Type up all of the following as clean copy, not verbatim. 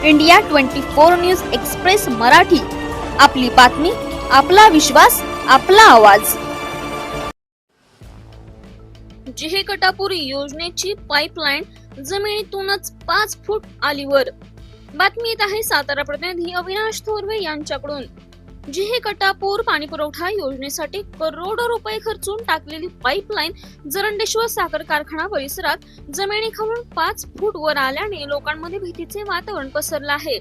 India 24 news express Marathi, आपली बातमी, आपला विश्वास, आपला आवाज। जिहे कटापूर योजनेची पाईपलाईन जमिनीतूनच 5 फूट आली वर। बातमी येत आहे सातारा प्रतिनिधी अविनाश थोरवे यांच्याकडून। जिहे कटापूर पाणी पुरवठा योजनेसाठी करोडो रुपये खर्चून टाकलेली पाईपलाईन जरंडेश्वर साखर कारखाना परिसरात जमिनीखालून 5 फूट वर आल्याने लोकांमध्ये भीतीचे वातावरण पसरले आहे।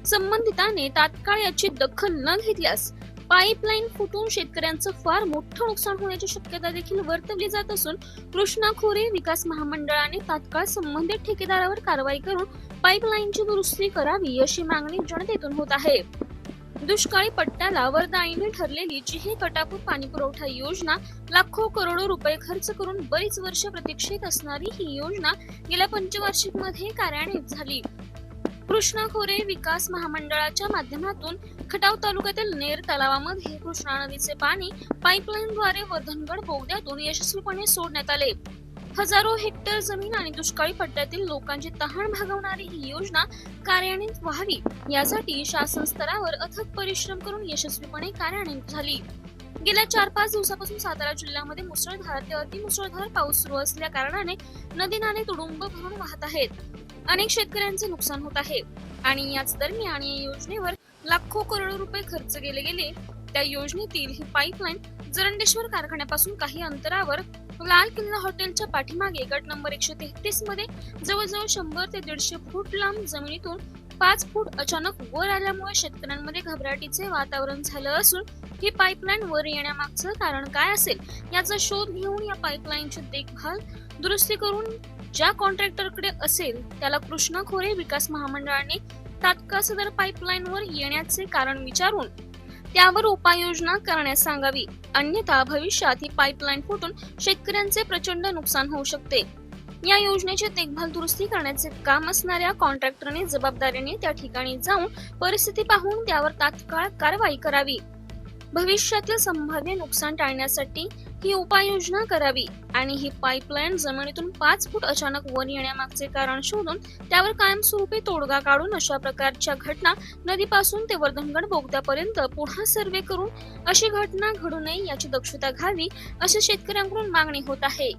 संबंधितांनी तात्काळ याची दखल न घेतल्यास पाईपलाईन फुटून शेतकऱ्यांचं फार मोठं नुकसान होण्याची शक्यता देखील वर्तवली जात असून कृष्णा खोरे विकास महामंडळाने तात्काळ संबंधित ठेकेदारावर कारवाई करून पाईपलाईनची दुरुस्ती करावी अशी मागणी जनतेतून होत आहे। दुष्काळी पट्ट्याला वरदायिनी ठरलेली जिहे कटापूर पाणी पुरवठा योजना लाखो करोडो रुपये खर्च करून बरीच वर्ष प्रतीक्षेत असणारी ही योजना गेल्या पंचवार्षिक मध्ये कार्यान्वित झाली। कृष्णा खोरे विकास महामंडळाच्या माध्यमातून खटाव तालुक्यातील नेर तलावामध्ये कृष्णा नदीचे पाणी पाईपलाईनद्वारे वर्धनगड बोगद्यातून यशस्वीपणे सोडण्यात आले। हजारो हेक्टर जमीन आणि दुष्काळी पट्ट्यातील लोकांची तहान भागवणारी ही योजना कार्यान्वित व्हावी यासाठी शासन स्तरावर अथक परिश्रम करून यशस्वीपणे कार्यान्वित झाली। गेल्या 4-5 दिवसापासून सातारा जिल्ह्यामध्ये मुसळधार ते अतिमुसळधार पाऊस सुरू असल्या कारणाने नदी नाले तुडुंब भरून वाहत आहेत। अनेक शेतकऱ्यांचे नुकसान होत आहे आणि याच दरम्यान या योजनेवर लाखो करोडो रुपये खर्च केले गेले। त्या योजनेतील ही पाईपलाईन जरंडेश्वर कारखान्यापासून काही अंतरावर लाल किल्ला हॉटेलच्या पाठीमागे गट नंबर 133 मध्ये जवळजवळ 100 ते 150 फूट लांब जमिनीतून 5 फूट अचानक वर आल्यामुळे शेतकऱ्यांमध्ये घबराटीचे वातावरण झालं असून ही पाईपलाईन वर येण्यामागचं कारण काय असेल याचा शोध घेऊन या पाईपलाईनची देखभाल दुरुस्ती करून ज्या कॉन्ट्रॅक्टरकडे असेल त्याला कृष्णा खोरे विकास महामंडळाने तात्काळ सदर पाईपलाईन वर येण्याचे कारण विचारून त्यावर उपाययोजना करण्यास सांगावी, अन्यथा भविष्यात ही पाईपलाईन फुटून शेतकऱ्यांचे प्रचंड नुकसान होऊ शकते। या योजनेची देखभाल दुरुस्ती करण्याचे काम असणाऱ्या कॉन्ट्रॅक्टरने जबाबदारीने त्या ठिकाणी जाऊन परिस्थिती पाहून त्यावर तात्काळ कारवाई करावी। भविष्यातील संभाव्य नुकसान टाळण्यासाठी ही उपाययोजना करावी आणि ही पाईपलाईन जमिनीतून 5 फूट अचानक वर येण्यामागचे कारण शोधून त्यावर कायमस्वरूपी तोडगा काढून अशा प्रकारच्या घटना नदीपासून ते वर्धनगड बोगद्यापर्यंत पुन्हा सर्वे करून अशी घटना घडू नये याची दक्षता घ्यावी अशी शेतकऱ्यांकडून मागणी होत आहे।